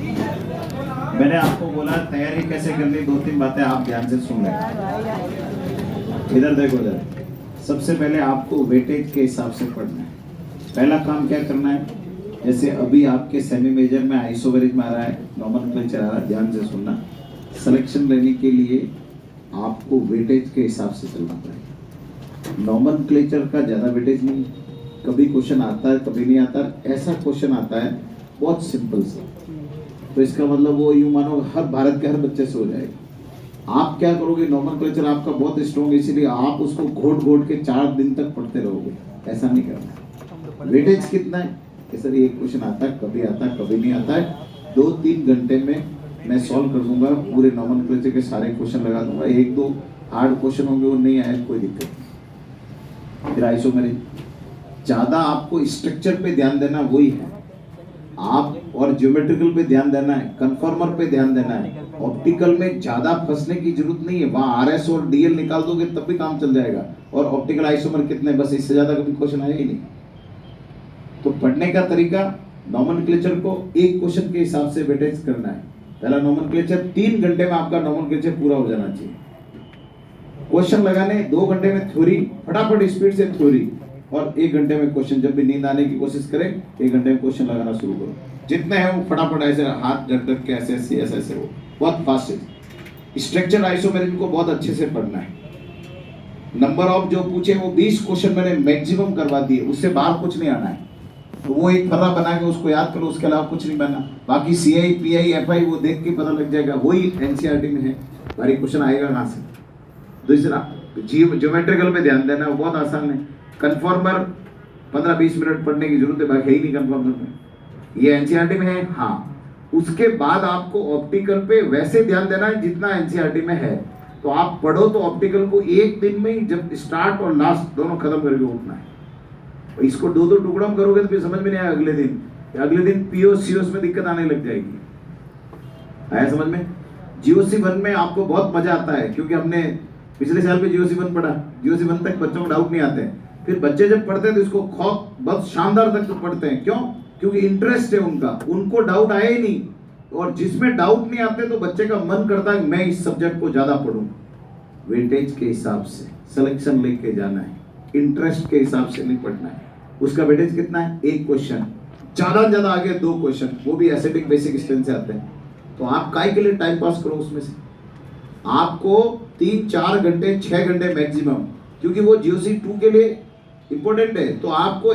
मैंने आपको बोला तैयारी कैसे करनी, 2-3 बातें आप ध्यान से सुन लें। इधर देखो, इधर सबसे पहले आपको वेटेज के हिसाब से पढ़ना है। पहला काम क्या करना है, जैसे अभी आपके सेमी मेजर में आइसोमेरिक में आ रहा है, नॉमेनक्लेचर आ रहा है, ध्यान से सुनना। सिलेक्शन लेने के लिए आपको वेटेज के हिसाब से चलना पड़ेगा। नॉमेनक्लेचर का ज़्यादा वेटेज नहीं, कभी क्वेश्चन आता है कभी नहीं आता। ऐसा क्वेश्चन आता है बहुत सिंपल सा, तो इसका मतलब वो यूं मानो हर भारत के हर बच्चे से हो जाएगा। आप क्या करोगे, नॉमेनक्लेचर आपका बहुत स्ट्रॉन्ग, इसीलिए आप उसको घोट घोट के 4 दिन तक पढ़ते रहोगे। ऐसा नहीं करना। वेटेज कितना है, सर ये क्वेश्चन आता है कभी आता है कभी नहीं आता है, 2-3 घंटे में मैं सॉल्व कर दूंगा, पूरे नॉमेनक्लेचर के सारे क्वेश्चन लगा दूंगा। 1-2 हार्ड क्वेश्चन होंगे, वो नहीं आए कोई दिक्कत नहीं। फिर आइसोमेरिक, ज्यादा आपको स्ट्रक्चर पे ध्यान देना वही है आप, और ज्योमेट्रिकल पे ध्यान देना है, कन्फॉर्मर पे ध्यान देना है। ऑप्टिकल में ज्यादा फंसने की जरूरत नहीं है, वहां आरएस और डीएल निकाल दोगे तब भी काम चल जाएगा। और ऑप्टिकल आइसोमर कितने, बस इससे ज्यादा कभी क्वेश्चन आया ही नहीं। तो पढ़ने का तरीका, नॉमेनक्लेचर को एक क्वेश्चन के हिसाब से वेटेज करना है। पहला नॉमेनक्लेचर, 3 घंटे में आपका नॉमेनक्लेचर पूरा हो जाना चाहिए। क्वेश्चन लगाने 2 घंटे में थ्योरी, फटाफट स्पीड से थ्योरी, और 1 घंटे में क्वेश्चन। जब भी नींद आने की कोशिश करें 1 घंटे में क्वेश्चन लगाना शुरू करो। जितने हैं वो फटाफट ऐसे हाथ झटक के ऐसे ऐसे ऐसे ऐसे हो, बहुत फास्ट है। स्ट्रक्चर आइसोमेरिक को बहुत अच्छे से पढ़ना है। नंबर ऑफ जो पूछे वो 20 क्वेश्चन मैंने मैक्सिमम करवा दिए, उससे बाहर कुछ नहीं आना है। तो वो एक फर्रा बना के उसको याद करो, उसके अलावा कुछ नहीं बनना। बाकी सीआई पीआई एफआई वो देख के पता लग जाएगा, वही एनसीईआरटी में है। भारी क्वेश्चन आएगा कहाँ से। दूसरा ज्योमेट्रिकल पे ध्यान देना, वो बहुत आसान है। कन्फॉर्मर 15-20 मिनट पढ़ने की जरूरत है, बाकी है ही नहीं कन्फॉर्मर में, ये एनसीईआरटी में है। हाँ, उसके बाद आपको ऑप्टिकल पे वैसे ध्यान देना है जितना एनसीईआरटी में है। तो आप पढ़ो तो ऑप्टिकल को 1 दिन में ही, जब स्टार्ट और लास्ट दोनों खत्म करके उठना है। इसको 2-2 टुकड़ों में करोगे तो फिर समझ में नहीं आएगा। अगले दिन पीओ सीओस में दिक्कत आने लग जाएगी। आया समझ में। जीओसी 1 में आपको बहुत मजा आता है, क्योंकि हमने पिछले साल में जीओसी 1 पढ़ा। जीओसी 1 तक बच्चों को डाउट नहीं आते हैं, फिर बच्चे जब पढ़ते हैं तो इसको खौफ बहुत शानदार तक तो पढ़ते हैं। क्यों? क्योंकि इंटरेस्ट है उनका, उनको डाउट आया ही नहीं। और जिसमें डाउट नहीं आते तो बच्चे का मन करता है मैं इस सब्जेक्ट को ज्यादा पढ़ूं। वेटेज के हिसाब से सिलेक्शन लेके जाना है, इंटरेस्ट के हिसाब से नहीं पढ़ना है। उसका वेटेज कितना है, 1 क्वेश्चन, ज्यादा ज्यादा आगे 2 क्वेश्चन, वो भी एसिडिक बेसिक स्ट्रेंथ से आते हैं। तो आप काय के लिए टाइम पास करो उसमें से। आपको 3-4 घंटे 6 घंटे मैक्सिमम, क्योंकि वो जीओसी 2 के लिए इंपॉर्टेंट है। तो आपको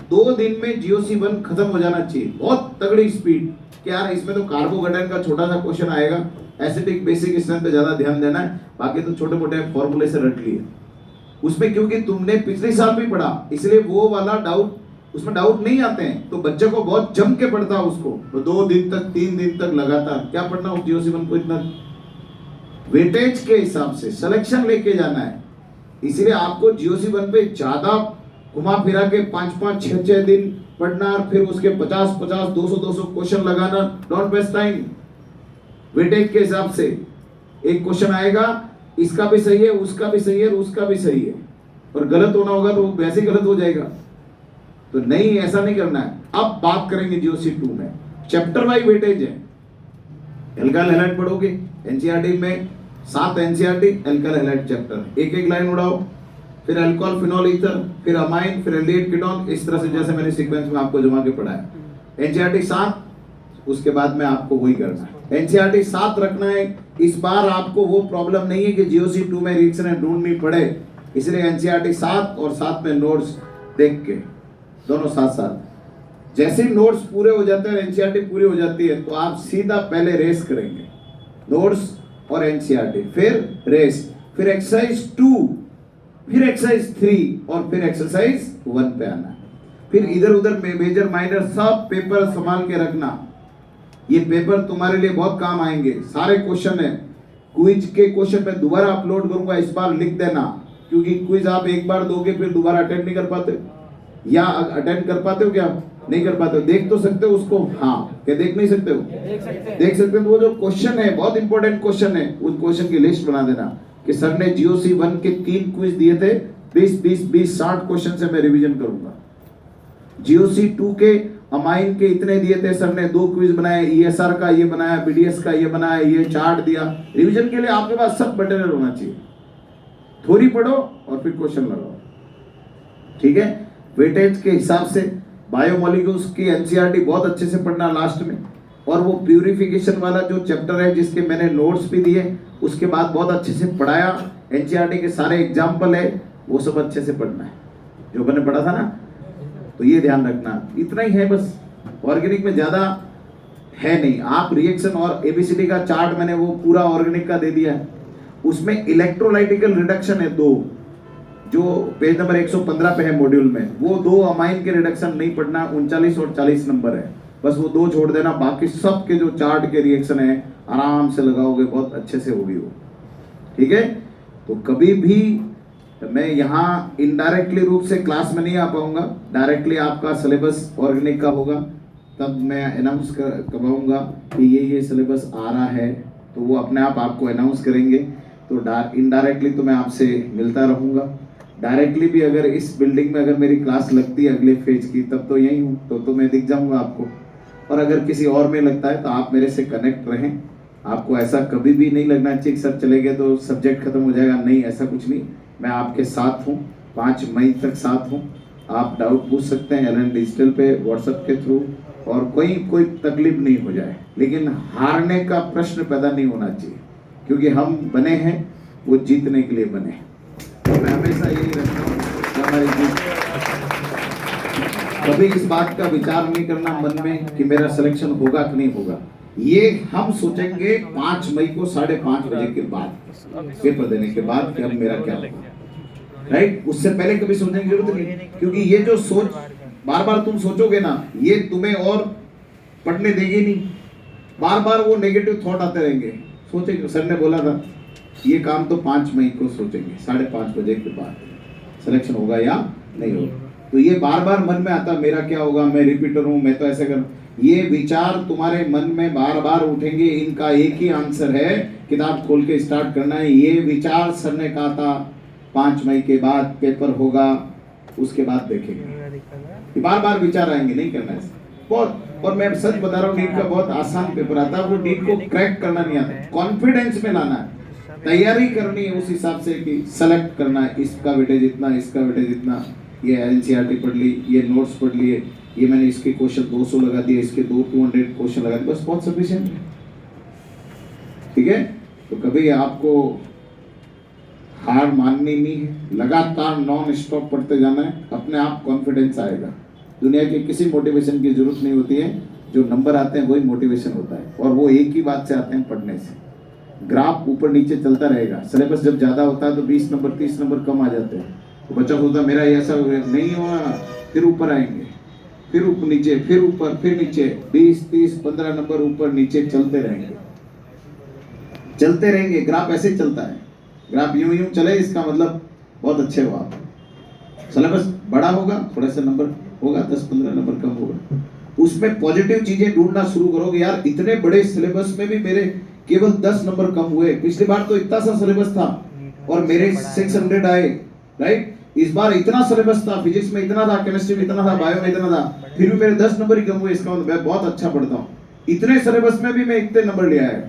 2 दिन में जीओसी 1 खत्म हो जाना चाहिए, बहुत तगड़ी स्पीड। क्या यार, इसमें तो कार्बोकेटाइन का छोटा सा क्वेश्चन आएगा, एसिडिक बेसिक स्ट्रेंथ पे ज्यादा ध्यान देना है, बाकी तो छोटे मोटे फॉर्मूले से रट लिए उसमें। क्योंकि तुमने पिछले साल भी पढ़ा, इसलिए वो वाला डाउट, उसमें डाउट नहीं आते हैं। तो बच्चे को बहुत जम के पढ़ता है उसको, तो 2 दिन तक 3 दिन तक लगातार क्या पढ़ना उस जीओसी 1 को। इतना वेटेज के हिसाब से सिलेक्शन लेके जाना है, इसलिए आपको जीओसी 1 पे ज्यादा घुमा फिरा के 5-5 6-6 दिन पढ़ना, और फिर उसके 50-50 200-200 क्वेश्चन लगाना। Don't waste time. वेटेज के हिसाब से एक क्वेश्चन आएगा, इसका भी सही है, उसका भी सही है, और उसका भी सही है, और गलत होना होगा तो वैसे ही गलत हो जाएगा। तो नहीं, ऐसा नहीं करना है। अब बात करेंगे जीओसी 2 में, चैप्टर वाइज वेटेज है। एल्काइल हैलाइड पढ़ोगे, एनसीईआरटी में 7 एनसीईआरटी एल्काइल हैलाइड चैप्टर, एक लाइन उड़ाओ, फिर अल्कोहल फिनॉल ईथर, फिर अमाइन, फिर एल्डिहाइड कीटोन, इस तरह से जैसे मैंने सीक्वेंस में आपको जमा के पढ़ाया। एनसीईआरटी 7, उसके बाद में आपको वही करना है। एनसीईआरटी 7 रखना है। इस बार आपको वो प्रॉब्लम नहीं है कि जीओसी 2 में रिएक्शन ढूंढनी पड़े, इसलिए एनसीईआरटी 7 और साथ में नोट्स देख के दोनों साथ साथ। जैसे नोट्स पूरे हो जाते हैं, एनसीईआरटी पूरी हो जाती है, तो आप सीधा पहले रेस करेंगे, नोट्स और एनसीईआरटी, फिर रेस, फिर एक्सरसाइज 2, फिर एक्सरसाइज 3, और फिर एक्सरसाइज 1 पे आना है। फिर इधर उधर मेजर माइनर सब पेपर संभाल के रखना। ये पेपर तुम्हारे लिए बहुत काम आएंगे। सारे क्वेश्चन है, क्विज के क्वेश्चन मैं दोबारा अपलोड करूंगा, इस बार लिख देना, क्योंकि क्विज आप एक बार दोगे फिर दोबारा अटेंड नहीं कर पाते, या अटेंड कर पाते हो क्या, नहीं कर पाते हो। देख तो सकते हो उसको, हाँ, क्या देख नहीं सकते हो, देख सकते हो। तो वो जो क्वेश्चन है बहुत इंपॉर्टेंट क्वेश्चन है, उस क्वेश्चन की लिस्ट बना देना कि सर ने जीओसी 1 के 3 क्विज दिए थे, 20-20-20 60 क्वेश्चन से मैं रिवीजन करूंगा। जीओसी 2 के अमाइन के इतने दिए थे सर ने, 2 क्विज बनाए, ईएसआर का ये बनाया, बीडीएस का ये बनाया, ये चार्ट दिया। रिवीजन के लिए आपके पास सब मटेरियल होना चाहिए। थ्योरी पढ़ो और फिर क्वेश्चन लगाओ, ठीक है। वेटेज के हिसाब से बायोमोलिक्यूल्स की एनसीईआरटी बहुत अच्छे से पढ़ना लास्ट में, और वो प्यूरिफिकेशन वाला जो चैप्टर है जिसके मैंने नोट्स भी दिए, उसके बाद बहुत अच्छे से पढ़ाया, एनसीईआरटी के सारे एग्जाम्पल है, वो सब अच्छे से पढ़ना है जो मैंने पढ़ा था ना। तो ये ध्यान रखना, इतना ही है बस। ऑर्गेनिक में ज्यादा है नहीं। आप रिएक्शन और एबीसीडी का चार्ट मैंने वो पूरा ऑर्गेनिक का दे दिया है, उसमें इलेक्ट्रोलाइटिकल रिडक्शन है 2, जो पेज नंबर 115 पे है मॉड्यूल में। वो 2 अमाइन के रिडक्शन नहीं पढ़ना, 39 और 40 नंबर है, बस वो 2 छोड़ देना। बाकी सब के जो चार्ट के रिएक्शन है आराम से लगाओगे, बहुत अच्छे से होगी वो, ठीक है। तो कभी भी मैं यहाँ इनडायरेक्टली रूप से क्लास में नहीं आ पाऊंगा, डायरेक्टली आपका सिलेबस ऑर्गेनिक का होगा, तब मैं अनाउंस करवाऊंगा कि ये सिलेबस आ रहा है, तो वो अपने आप आपको अनाउंस करेंगे। तो इनडायरेक्टली तो मैं आपसे मिलता रहूंगा, डायरेक्टली भी अगर इस बिल्डिंग में अगर मेरी क्लास लगती है अगले फेज की, तब तो यही हूँ, तो मैं दिख जाऊंगा आपको। और अगर किसी और में लगता है तो आप मेरे से कनेक्ट रहें। आपको ऐसा कभी भी नहीं लगना चाहिए कि सर चले गए तो सब्जेक्ट खत्म हो जाएगा, नहीं, ऐसा कुछ नहीं। मैं आपके साथ हूँ, 5 मई तक साथ हूँ। आप डाउट पूछ सकते हैं LN डिजिटल पे, व्हाट्सएप के थ्रू, और कोई तकलीफ नहीं हो जाए। लेकिन हारने का प्रश्न पैदा नहीं होना चाहिए, क्योंकि हम बने हैं वो जीतने के लिए बने। तो मैं हमेशा यही रखता हूँ कि हमारी जीत, कभी इस बात का विचार नहीं करना मन में कि मेरा सिलेक्शन होगा कि नहीं होगा। ये हम सोचेंगे 5 मई को 5:30 बजे के बाद, पेपर देने के बाद, कि अब मेरा क्या होगा, राइट। उससे पहले कभी सोचने की जरूरत नहीं, क्योंकि ये जो सोच बार बार तुम सोचोगे ना, ये तुम्हें और पढ़ने देगी नहीं। बार बार वो नेगेटिव थॉट आते रहेंगे। सोचेंगे, सर ने बोला था ये काम तो 5 मई को सोचेंगे 5:30 बजे के बाद, सिलेक्शन होगा या नहीं होगा। तो ये बार बार मन में आता, मेरा क्या होगा, मैं रिपीटर हूँ, मैं तो ऐसे कर। ये विचार तुम्हारे मन में बार बार उठेंगे। इनका एक ही आंसर है, किताब खोल के स्टार्ट करना है। ये विचार सर ने कहा था 5 मई के बाद पेपर होगा, उसके बाद देखेंगे। बार बार विचार आएंगे, नहीं करना है बहुत। और मैं सच बता रहा हूँ, नीट का बहुत आसान पेपर आता है, वो नीट को क्रैक करना नहीं आता, कॉन्फिडेंस में लाना है, तैयारी करनी है उस हिसाब से कि सेलेक्ट करना है, इसका वेटेज इतना, इसका वेटेज इतना, ये एनसीईआरटी पढ़ ली, ये नोट्स पढ़ लिए, ये मैंने इसके क्वेश्चन 200 लगा दिए, इसके 200 क्वेश्चन लगा दिए, बस बहुत सफिशिएंट है, ठीक है। तो कभी आपको हार माननी नहीं है, लगातार नॉन स्टॉप पढ़ते जाना है, अपने आप कॉन्फिडेंस आएगा। दुनिया के किसी मोटिवेशन की जरूरत नहीं होती है, जो नंबर आते हैं वही मोटिवेशन होता है, और वो एक ही बात से आते हैं, पढ़ने से। ग्राफ ऊपर नीचे चलता रहेगा। सिलेबस जब ज्यादा होता है तो 20 नंबर 30 नंबर कम आ जाते हैं, तो बच्चा सोचता मेरा ऐसा नहीं हुआ, फिर ऊपर आएंगे, फिर ऊपर नीचे, फिर ऊपर, फिर नीचे, 20 30 15 नंबर ऊपर नीचे चलते रहेंगे। ग्राफ ऐसे चलता है, ग्राफ यूं चले, इसका मतलब बहुत अच्छे हो आप। सिलेबस बड़ा होगा, थोड़ा सा नंबर होगा, 10-15 नंबर कम होगा, उसमें पॉजिटिव चीजें ढूंढना शुरू करोगे। यार इतने बड़े सिलेबस में भी मेरे केवल 10 नंबर कम हुए, पिछली बार तो इतना सा सिलेबस था और मेरे 600 आए, राइट। इस बार इतना सिलेबस था, फिजिक्स में इतना था, केमिस्ट्री में इतना था, बायो में इतना था, फिर भी मेरे 10 नंबर ही कम हुए। इसका मतलब मैं बहुत अच्छा पढ़ता हूँ, इतने सिलेबस में भी मैं इतने नंबर ले आया।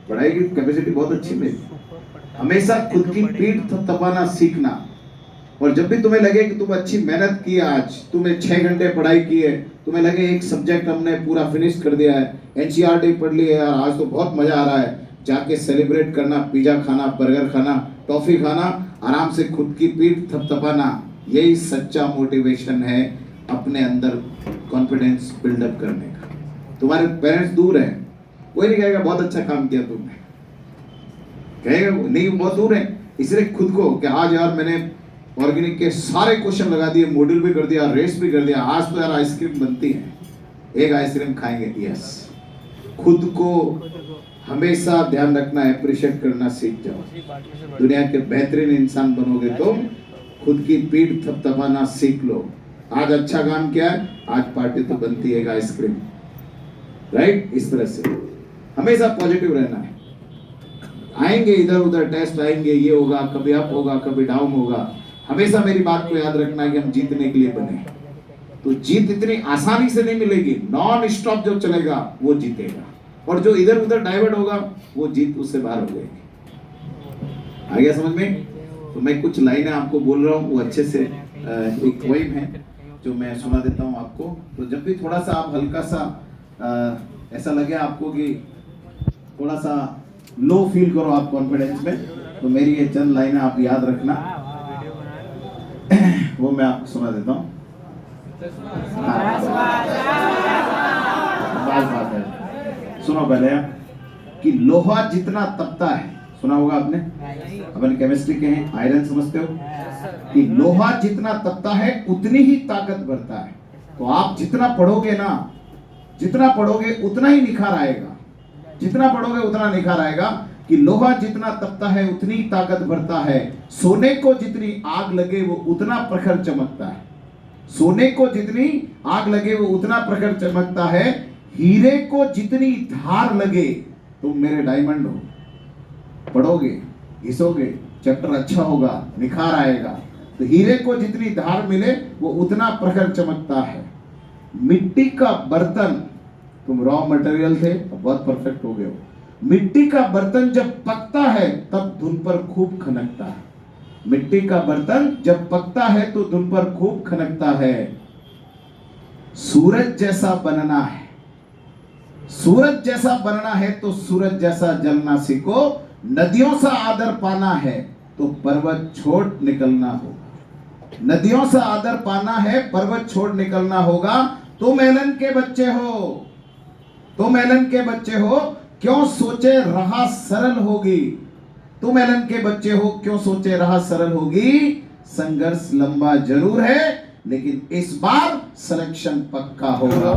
पढ़ाई की कैपेसिटी बहुत अच्छी मेरी। हमेशा खुद की पीठ थपथपाना सीखना, और जब भी तुम्हें लगे कि तुम अच्छी मेहनत की, आज तुमने 6 घंटे पढ़ाई की है, तुम्हें लगे एक सब्जेक्ट हमने पूरा फिनिश कर दिया है, एनसीईआरटी पढ़ ली है, आज तो बहुत मजा आ रहा है, जाके सेलिब्रेट करना, पिज्जा खाना, बर्गर खाना, टॉफी खाना, आराम से खुद की पीठ थपथपाना, यही सच्चा मोटिवेशन है अपने अंदर कॉन्फिडेंस बिल्डअप करने का। तुम्हारे पेरेंट्स दूर हैं, कोई नहीं कहेगा बहुत अच्छा काम किया तुमने, कहेगा नहीं बहुत दूर है, इसलिए खुद को कि आज यार मैंने ऑर्गेनिक के सारे क्वेश्चन लगा दिए, मॉड्यूल भी कर दिया, रेस भी कर दिया, आज तो यार आइसक्रीम बनती है, एक आइसक्रीम खाएंगे। यस, खुद को हमेशा ध्यान रखना, अप्रिशिएट करना सीख जाओ। दुनिया के बेहतरीन इंसान बनोगे तो खुद की पीठ थपथपाना सीख लो। आज अच्छा काम किया है, आज पार्टी तो बनती है, एक आइसक्रीम, राइट। इस तरह से हमेशा पॉजिटिव रहना है। आएंगे इधर उधर टेस्ट आएंगे, ये होगा, कभी अप होगा, कभी डाउन होगा, हमेशा मेरी बात को याद रखना है कि हम जीतने के लिए बने। तो जीत इतनी आसानी से नहीं मिलेगी। नॉन स्टॉप जो चलेगा वो जीतेगा, और जो इधर उधर डाइवर्ट होगा वो जीत उससे बाहर हो जाएगी। आ गया समझ में? तो मैं कुछ लाइनें आपको बोल रहा हूँ, वो अच्छे से एक पोइम है जो मैं सुना देता हूँ आपको। तो जब भी थोड़ा सा आप हल्का सा ऐसा लगे आपको कि थोड़ा सा लो फील करो आप कॉन्फिडेंस में, तो मेरी ये चंद लाइनें आप याद रखना, वो मैं आपको सुना देता हूँ। बात है, सुनो पहले कि लोहा जितना तपता है, सुना होगा आपने, अपन केमिस्ट्री के हैं, आयरन समझते हो, कि लोहा जितना तपता है उतनी ही ताकत बढ़ता है। तो आप जितना पढ़ोगे ना, जितना पढ़ोगे उतना ही निखार आएगा, जितना पढ़ोगे उतना निखार आएगा। कि लोहा जितना तपता है उतनी ताकत बढ़ता है, सोने को जितनी आग लगे वो उतना प्रखर चमकता है, सोने को जितनी आग लगे वो उतना प्रखर चमकता है, हीरे को जितनी धार लगे, तुम मेरे डायमंड हो, पढ़ोगे घिसोगे चैप्टर अच्छा होगा, निखार आएगा। तो हीरे को जितनी धार मिले वो उतना प्रखर चमकता है। मिट्टी का बर्तन, तुम रॉ मटेरियल थे, अब बहुत परफेक्ट हो गए हो। मिट्टी का बर्तन जब पकता है तब धुन पर खूब खनकता है, मिट्टी का बर्तन जब पकता है तो धुन पर खूब खनकता है। सूरज जैसा बनना है, सूरज जैसा बनना है तो सूरज जैसा जलना सीखो, नदियों सा आदर पाना है तो पर्वत छोड़ निकलना होगा, नदियों से आदर पाना है पर्वत छोड़ निकलना होगा। तुम एलन के बच्चे हो, तुम एलन के बच्चे हो, क्यों सोचे राह सरल होगी, तुम एलन के बच्चे हो, क्यों सोचे राह सरल होगी। संघर्ष लंबा जरूर है लेकिन इस बार सिलेक्शन पक्का होगा।